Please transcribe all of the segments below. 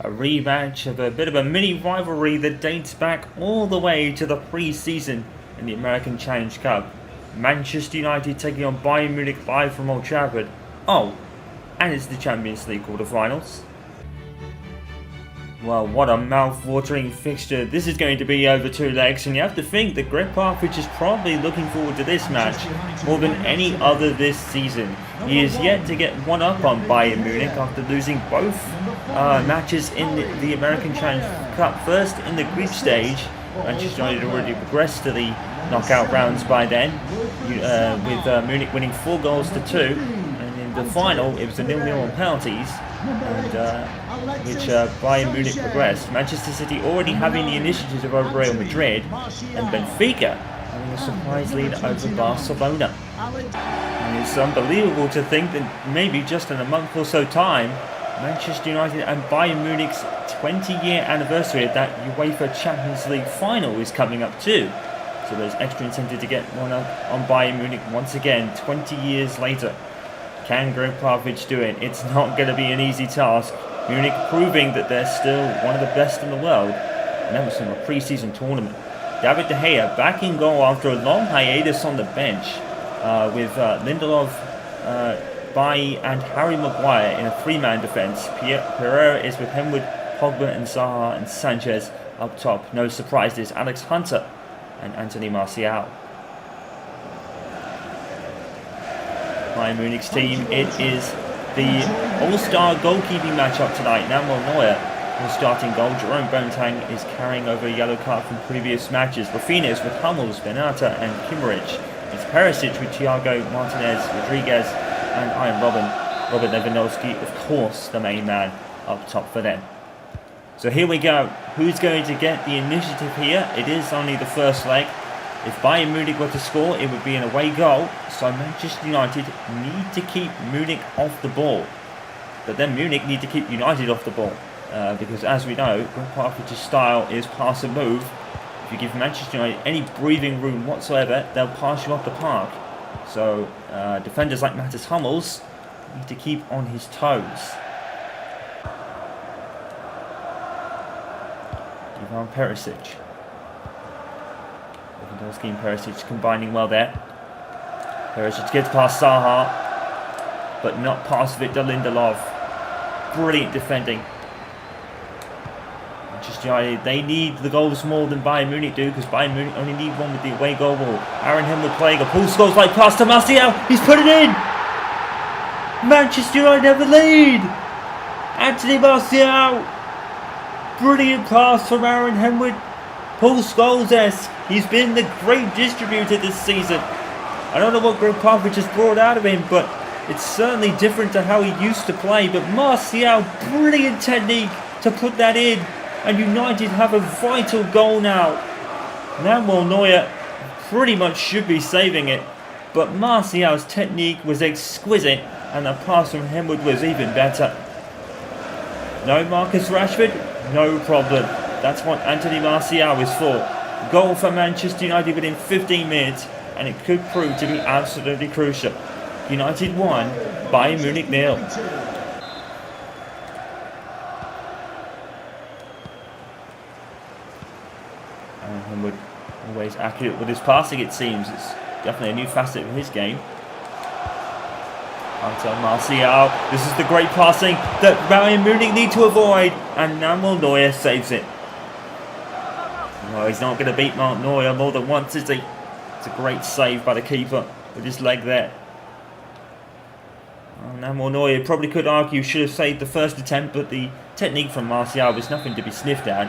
A rematch of a bit of a mini rivalry that dates back all the way to the pre-season in the American Challenge Cup. Manchester United taking on Bayern Munich live from Old Trafford. Oh, and it's the Champions League quarterfinals. Well, what a mouth-watering fixture. This is going to be over 2 legs, and you have to think that Gregg Popovich is probably looking forward to this match more than any other this season. He is yet to get one up on Bayern Munich after losing both matches in the American Challenge Cup. First in the group stage, Manchester United already progressed to the knockout rounds by then, with Munich winning 4-2, and in the final it was a 0-0 on penalties, which Bayern Munich progressed. Manchester City already having the initiative over Real Madrid, and Benfica having a surprise lead over Barcelona. And it's unbelievable to think that maybe just in a month or so time, Manchester United and Bayern Munich's 20-year anniversary of that UEFA Champions League final is coming up too. So there's extra incentive to get one up on Bayern Munich once again, 20 years later. Can Gregg Popovich do it? It's not going to be an easy task. Munich proving that they're still one of the best in the world, and that was from a pre-season tournament. David De Gea back in goal after a long hiatus on the bench, with Lindelof, Bailly and Harry Maguire in a 3-man defence. Pereira is with him with Pogba and Zaha and Sanchez up top. No surprises, Alex Hunter and Anthony Martial. Bayern Munich's team, it is the all-star goalkeeping matchup tonight. Manuel Neuer will starting goal. Jerome Boateng is carrying over a yellow card from previous matches. Rafinha is with Hummels, Benata and Kimmich. It's Perisic with Thiago, Martinez, Rodriguez and Iron Robert Lewandowski, of course, the main man up top for them. So here we go. Who's going to get the initiative here? It is only the first leg. If Bayern Munich were to score, it would be an away goal, so Manchester United need to keep Munich off the ball. But then Munich need to keep United off the ball, because as we know, Gregg Popovich's style is pass and move. If you give Manchester United any breathing room whatsoever, they'll pass you off the park. So defenders like Matas Hummels need to keep on his toes. Ivan Perisic. Lewandowski and Perisic combining well there. Perisic gets past Zaha, but not past Victor Lindelof. Brilliant defending. Manchester United, they need the goals more than Bayern Munich do, because Bayern Munich only need one with the away goal ball. Aaron Himmel playing a pull scores like pass to Martial. He's put it in! Manchester United have the lead! Anthony Martial! Brilliant pass from Aaron Henwood. Paul Scholes-esque. He's been the great distributor this season. I don't know what Gregg Popovich has brought out of him, but it's certainly different to how he used to play. But Martial, brilliant technique to put that in. And United have a vital goal now. Manuel Neuer pretty much should be saving it. But Martial's technique was exquisite, and the pass from Henwood was even better. No Marcus Rashford? No problem. That's what Anthony Martial is for. Goal for Manchester United within 15 minutes, and it could prove to be absolutely crucial. United 1, Bayern Munich 0. And Henwood always accurate with his passing, it seems. It's definitely a new facet of his game. Until Martial. This is the great passing that Bayern Munich need to avoid, and Manuel Neuer saves it. Well, he's not going to beat Mark Neuer more than once, is he? It's a great save by the keeper with his leg there. Well, Manuel Neuer probably could argue should have saved the first attempt, but the technique from Martial was nothing to be sniffed at.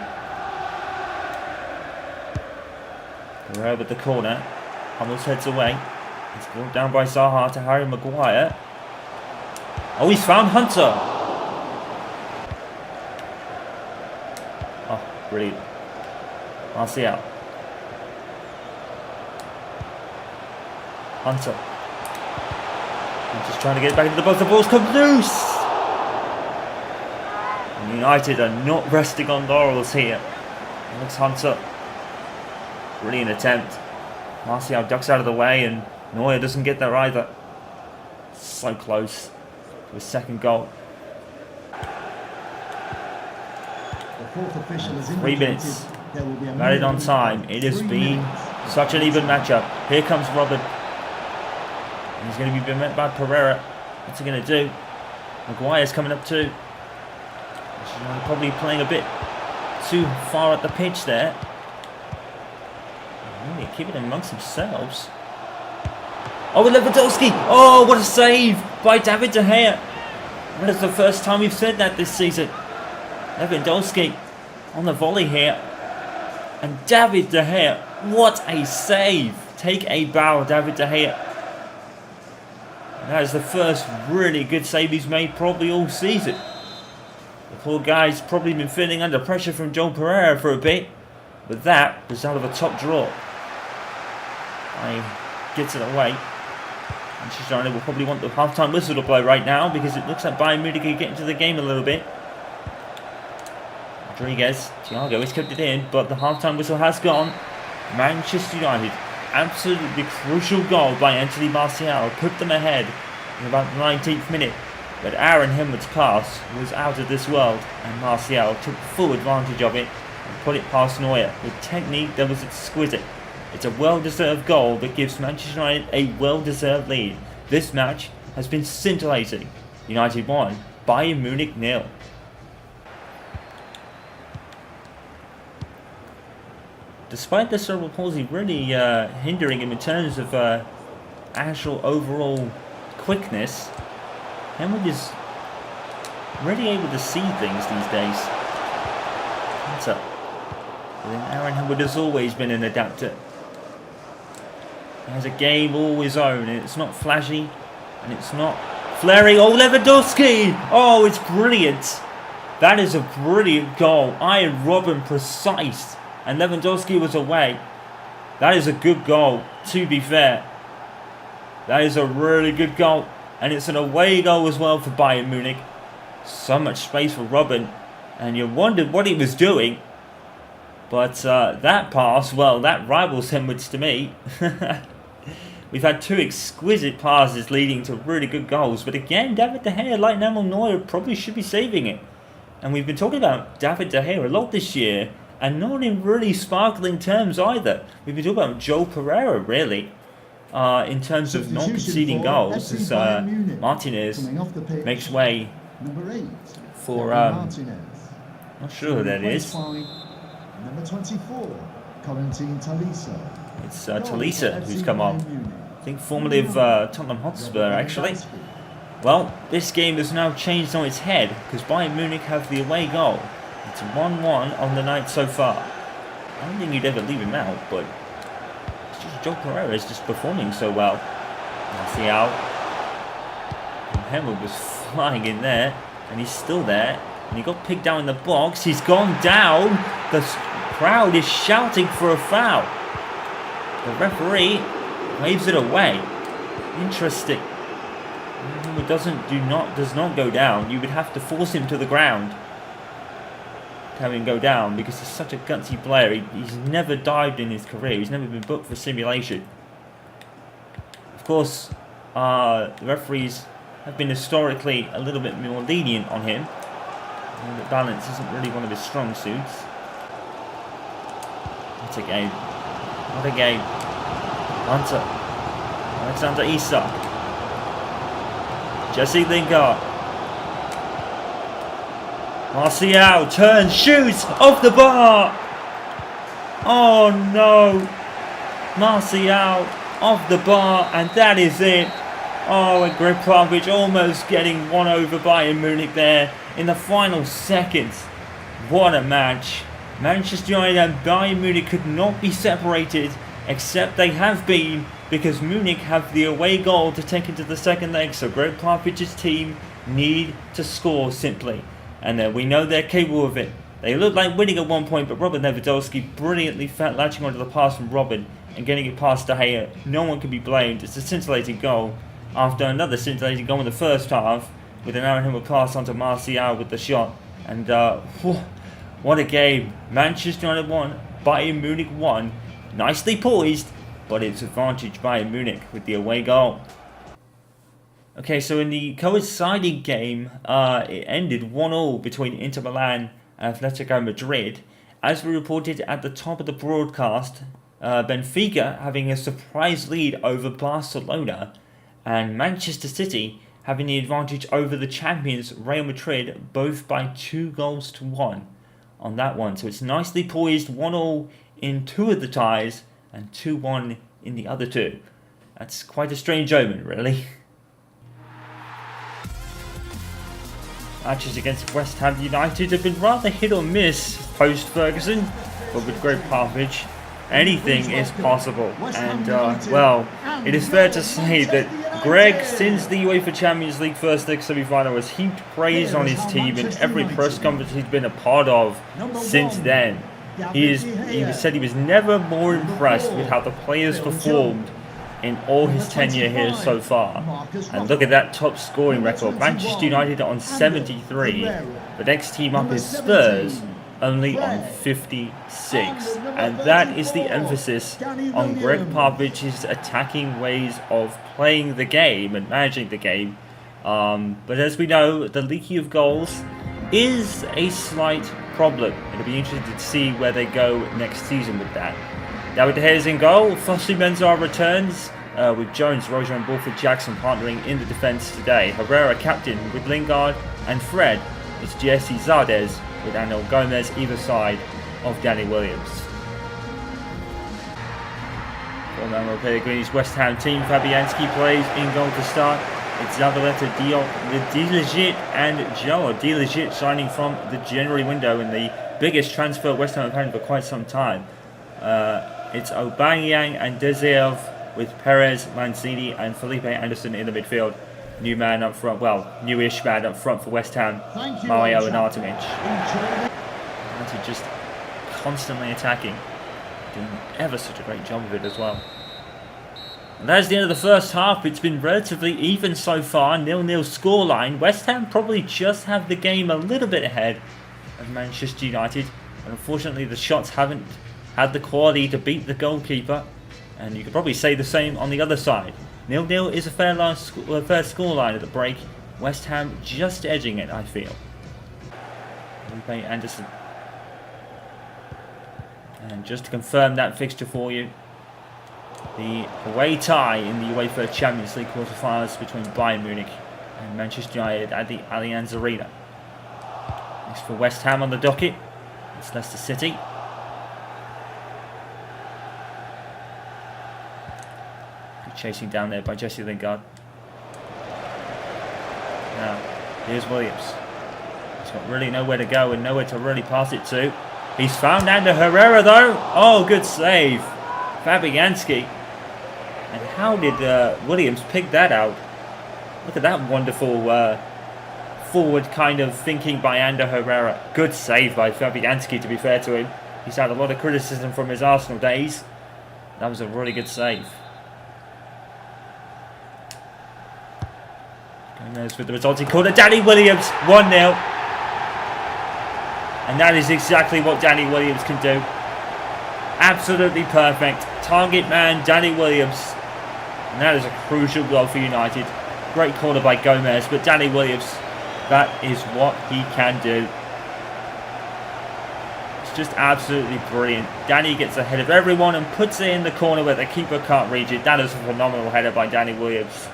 We're over the corner. Hummels heads away. It's brought down by Zaha to Harry Maguire. Oh, he's found Hunter. Oh, brilliant. Martial. Hunter. I'm just trying to get back into the box. The ball's come loose. And United are not resting on laurels here. Alex Hunter. Brilliant attempt. Martial ducks out of the way, and Neuer doesn't get there either. So close to his second goal. 3 minutes. Added on time. It has been such an even matchup. Here comes Robin. He's going to be met by Pereira. What's he going to do? Maguire's coming up too. Probably playing a bit too far at the pitch there. Really keep it amongst themselves. Oh, and Lewandowski! Oh, what a save by David De Gea! That is the first time we've said that this season. Lewandowski on the volley here. And David De Gea, what a save! Take a bow, David De Gea. That is the first really good save he's made probably all season. The poor guy's probably been feeling under pressure from Joel Pereira for a bit. But that was out of a top draw. He gets it away. Manchester United will probably want the half-time whistle to blow right now because it looks like Bayern Munich are getting to the game a little bit. Rodriguez, Thiago has kept it in, but the half-time whistle has gone. Manchester United, absolutely crucial goal by Anthony Martial, put them ahead in about the 19th minute. But Aaron Henwood's pass was out of this world, and Martial took full advantage of it and put it past Neuer with technique that was exquisite. It's a well-deserved goal that gives Manchester United a well-deserved lead. This match has been scintillating. United 1, Bayern Munich 0. Despite the cerebral palsy really hindering him in terms of actual overall quickness, Henwood is really able to see things these days. What's up? Aaron Henwood has always been an adapter. He has a game all his own, and it's not flashy, and it's not flaring. Oh, Lewandowski! Oh, it's brilliant. That is a brilliant goal. Iron Robin precise, and Lewandowski was away. That is a good goal, to be fair. That is a really good goal, and it's an away goal as well for Bayern Munich. So much space for Robin, and you wondered what he was doing. But that pass, well, that rivals Henwood's to me. We've had 2 exquisite passes leading to really good goals. But again, David De Gea, like Manuel Neuer, probably should be saving it. And we've been talking about David De Gea a lot this year. And not in really sparkling terms either. We've been talking about Joel Pereira, really. In terms of not conceding goals. As Martinez makes way for... not sure who that is. Number 24, Corentin Tolisso. It's Tolisso who's come on. I think formerly of Tottenham Hotspur, actually. Well, this game has now changed on its head because Bayern Munich have the away goal. It's 1-1 on the night so far. I don't think you'd ever leave him out, but it's just Joel Pereira is just performing so well. Martial. Henwood was flying in there, and he's still there. And he got picked down in the box. He's gone down. The crowd is shouting for a foul. The referee waves it away. Interesting. It does not go down. You would have to force him to the ground to have him go down because he's such a gutsy player. He's never dived in his career. He's never been booked for simulation. Of course, the referees have been historically a little bit more lenient on him. The balance isn't really one of his strong suits. What a game. What a game. Hunter. Alexander Isak. Jesse Lingard. Martial turns, shoots off the bar. Oh no. Martial off the bar, and that is it. Oh, and Gregg Popovich almost getting one over Bayern Munich there in the final seconds. What a match. Manchester United and Bayern Munich could not be separated, except they have been, because Munich have the away goal to take into the second leg. So Gregg Popovich's team need to score simply. And we know they're capable of it. They looked like winning at one point, but Robin Lewandowski brilliantly latching onto the pass from Robin and getting it past De Gea. No one can be blamed. It's a scintillating goal after another scintillating goal in the first half, with an Aaron Henwood pass onto Martial with the shot. And what a game. Manchester United 1, Bayern Munich 1. Nicely poised, but it's advantage Bayern Munich with the away goal. Okay, so in the coinciding game, it ended 1-1 between Inter Milan Atletico Madrid. As we reported at the top of the broadcast, Benfica having a surprise lead over Barcelona, and Manchester City having the advantage over the champions Real Madrid, both by 2-1 on that one. So it's nicely poised, 1-1 in 2 of the ties and 2-1 in the other 2. That's quite a strange omen, really. Matches against West Ham United have been rather hit or miss post-Ferguson, but with Gregg Popovich, anything is possible. And, well, it is fair to say that Gregg, since the UEFA Champions League first leg semi-final, has heaped praise on his team in every press conference he's been a part of since then. He said he was never more impressed with how the players performed in all his tenure here so far. And look at that top scoring record. Manchester United on 73. The next team up is Spurs, only on 56. And that is the emphasis on Gregg Popovich's attacking ways of playing the game and managing the game. But as we know, the leaking of goals is a slight problem. It'll be interesting to see where they go next season with that. David De Gea is in goal. Fosu Mensah returns with Jones, Rojo and Bulford Jackson partnering in the defence today. Herrera captain with Lingard, and Fred is Jesse Zardes with Angel Gomez either side of Danny Williams. For Manuel Pellegrini's West Ham team, Fabianski plays in goal to start. It's Zavaleta, Diop, De Ligt and Joe. De Ligt signing from the January window in the biggest transfer West Ham have had for quite some time. It's Aubameyang and Deserve with Perez, Lanzini and Felipe Anderson in the midfield. New man up front, well, newish man up front for West Ham, Mario and Artemic. United just constantly attacking, doing ever such a great job of it as well. And that's the end of the first half. It's been relatively even so far, 0-0 scoreline. West Ham probably just have the game a little bit ahead of Manchester United. And unfortunately the shots haven't had the quality to beat the goalkeeper. And you could probably say the same on the other side. 0-0 is a fair scoreline at the break. West Ham just edging it, I feel. Felipe Anderson. And just to confirm that fixture for you, the away tie in the UEFA Champions League quarterfinals between Bayern Munich and Manchester United at the Allianz Arena. Next for West Ham on the docket, it's Leicester City. Good chasing down there by Jesse Lingard. Now, here's Williams. He's got really nowhere to go and nowhere to really pass it to. He's found Ander Herrera though. Oh, good save. Fabianski. And how did Williams pick that out? Look at that wonderful forward kind of thinking by Ander Herrera. Good save by Fabianski, to be fair to him. He's had a lot of criticism from his Arsenal days. That was a really good save. Gomez with the resulting corner. Danny Williams, 1-0. And that is exactly what Danny Williams can do. Absolutely perfect. Target man, Danny Williams. And that is a crucial goal for United. Great corner by Gomez, but Danny Williams, that is what he can do. It's just absolutely brilliant. Danny gets ahead of everyone and puts it in the corner where the keeper can't reach it. That is a phenomenal header by Danny Williams.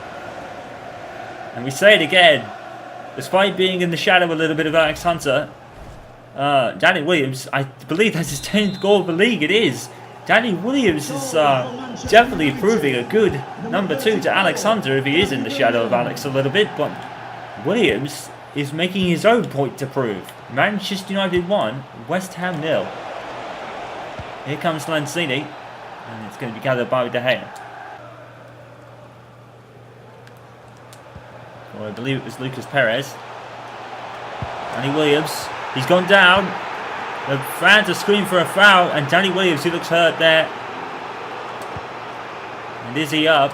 And we say it again, despite being in the shadow a little bit of Alex Hunter, Danny Williams, I believe that's his 10th goal of the league. It is. Danny Williams is definitely proving a good number 2 to Alex Hunter if he is in the shadow of Alex a little bit. But Williams is making his own point to prove. Manchester United 1, West Ham 0. Here comes Lanzini. And it's going to be gathered by De Gea. Or I believe it was Lucas Perez. Danny Williams. He's gone down. The fans are screaming for a foul, and Danny Williams, who looks hurt there. And is he up?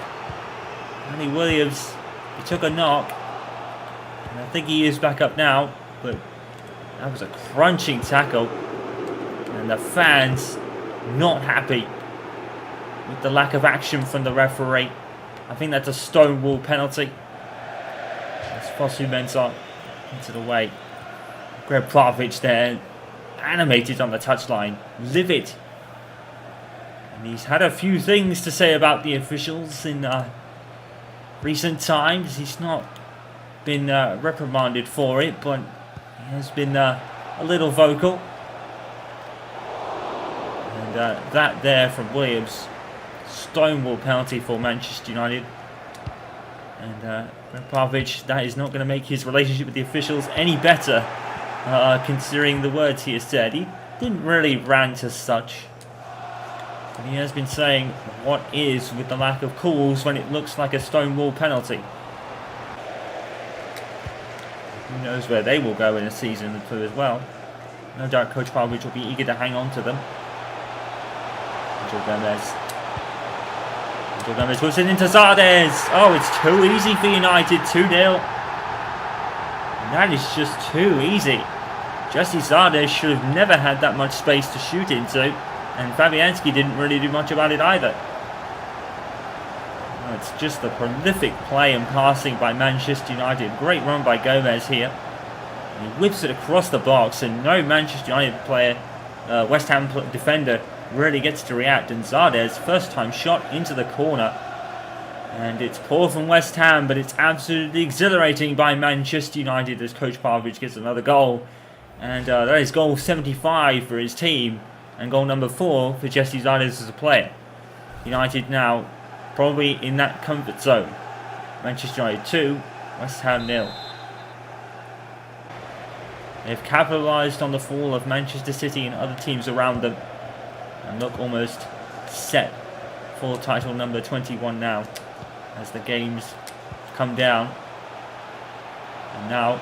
Danny Williams, he took a knock. And I think he is back up now, but that was a crunching tackle. And the fans not happy with the lack of action from the referee. I think that's a stonewall penalty. That's Fosu Mensah into the way. Gregg Popovich there animated on the touchline, livid. And he's had a few things to say about the officials in recent times. He's not been reprimanded for it, but he has been a little vocal. And that there from Williams, stonewall penalty for Manchester United. And Gregg Popovich, that is not going to make his relationship with the officials any better, considering the words he has said. He didn't really rant as such, but he has been saying what is with the lack of calls when it looks like a stonewall penalty. Who knows where they will go in a season or two as well. No doubt Coach Popovich will be eager to hang on to them. Angel Gomez puts it into Zardes. Oh, it's too easy for United. 2-0. And that is just too easy. Jesse Zardes should have never had that much space to shoot into. And Fabianski didn't really do much about it either. Oh, it's just the prolific play and passing by Manchester United. Great run by Gomez here. And he whips it across the box. And no Manchester United player, West Ham defender, really gets to react, and Zardes, first time shot into the corner, and it's poor from West Ham, but it's absolutely exhilarating by Manchester United as Coach Popovich gets another goal, and that is goal 75 for his team, and goal number 4 for Jesse Zardes as a player. United now probably in that comfort zone. Manchester United 2, West Ham 0. They've capitalised on the fall of Manchester City and other teams around them, and look almost set for title number 21 now as the games come down. And now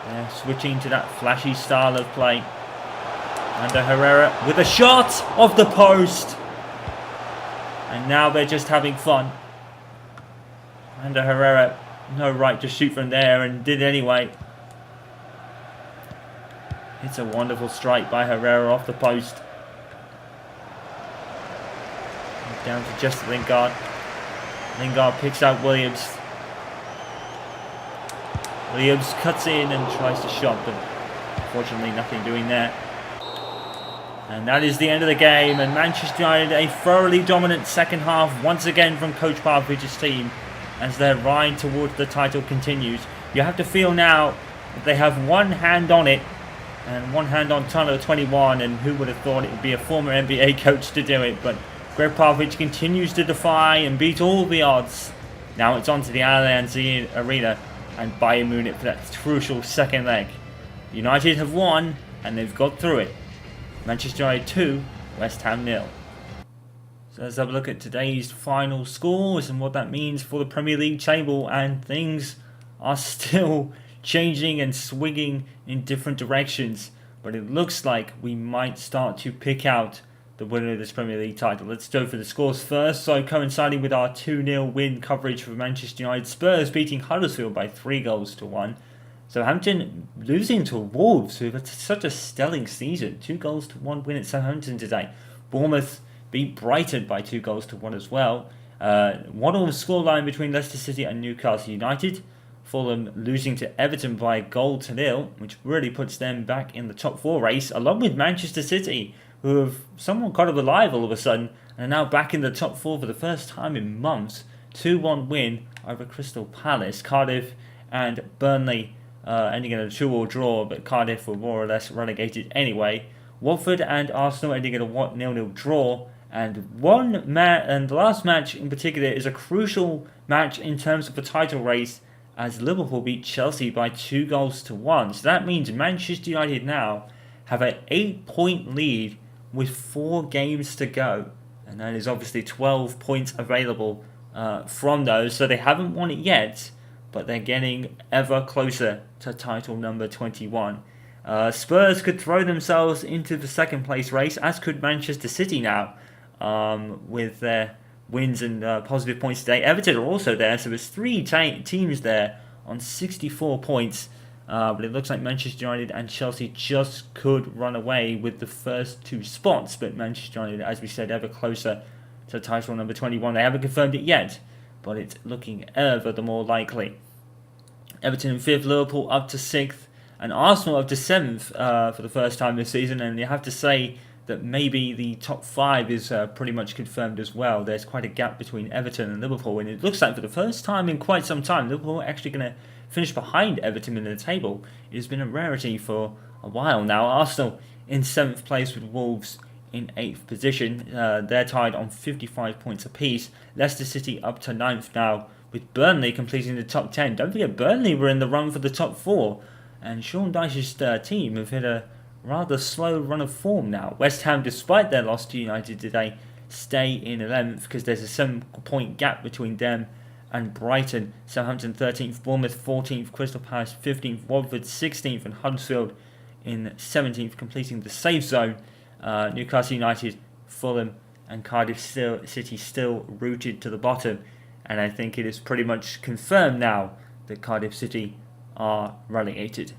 they're switching to that flashy style of play. Under Herrera with a shot off the post. And now they're just having fun. Under Herrera, no right to shoot from there, and did anyway. It's a wonderful strike by Herrera off the post. Down to just Lingard. Lingard picks out Williams. Williams cuts in and tries to shot, but unfortunately nothing doing there. And that is the end of the game, and Manchester United a thoroughly dominant second half once again from Coach Popovich's team as their ride towards the title continues. You have to feel now that they have one hand on it and one hand on title 21, and who would have thought it would be a former NBA coach to do it, but Gregg Popovich continues to defy and beat all the odds. Now it's on to the Allianz Arena and Bayern Munich for that crucial second leg. United have won and they've got through it. Manchester United 2, West Ham 0. So let's have a look at today's final scores and what that means for the Premier League table, and things are still changing and swinging in different directions, but it looks like we might start to pick out the winner of this Premier League title. Let's go for the scores first. So coinciding with our 2-0 win coverage for Manchester United, Spurs beating Huddersfield by 3-1. Southampton losing to Wolves, who have had such a stellar season. 2-1 win at Southampton today. Bournemouth beat Brighton by 2-1 as well. 1-1 scoreline between Leicester City and Newcastle United. Fulham losing to Everton by 1-0, which really puts them back in the top 4 race, along with Manchester City, who have somewhat got alive all of a sudden and are now back in the top 4 for the first time in months. 2-1 win over Crystal Palace. Cardiff and Burnley ending in a 2-2 draw, but Cardiff were more or less relegated anyway. Watford and Arsenal ending in a 0-0 draw. And the last match in particular is a crucial match in terms of the title race, as Liverpool beat Chelsea by 2-1. So that means Manchester United now have an 8-point lead with 4 games to go, and that is obviously 12 points available from those. So they haven't won it yet, but they're getting ever closer to title number 21. Spurs could throw themselves into the second place race, as could Manchester City now, with their wins and positive points today. Everton are also there, so there's 3 teams there on 64 points. But it looks like Manchester United and Chelsea just could run away with the first 2 spots. But Manchester United, as we said, ever closer to title number 21. They haven't confirmed it yet, but it's looking ever the more likely. Everton in 5th, Liverpool up to 6th, and Arsenal up to 7th for the first time this season, and you have to say that maybe the top 5 is pretty much confirmed as well. There's quite a gap between Everton and Liverpool, and it looks like for the first time in quite some time, Liverpool are actually going to finish behind Everton in the table. It has been a rarity for a while now. Arsenal in 7th place with Wolves in 8th position. They're tied on 55 points apiece. Leicester City up to 9th now, with Burnley completing the top 10. Don't forget, Burnley were in the run for the top 4, and Sean Dyche's team have hit a rather slow run of form now. West Ham, despite their loss to United today, stay in 11th because there's a 7-point gap between them and Brighton. Southampton 13th, Bournemouth 14th, Crystal Palace 15th, Watford 16th, and Huddersfield in 17th, completing the safe zone. Newcastle United, Fulham, and Cardiff City still rooted to the bottom, and I think it is pretty much confirmed now that Cardiff City are relegated.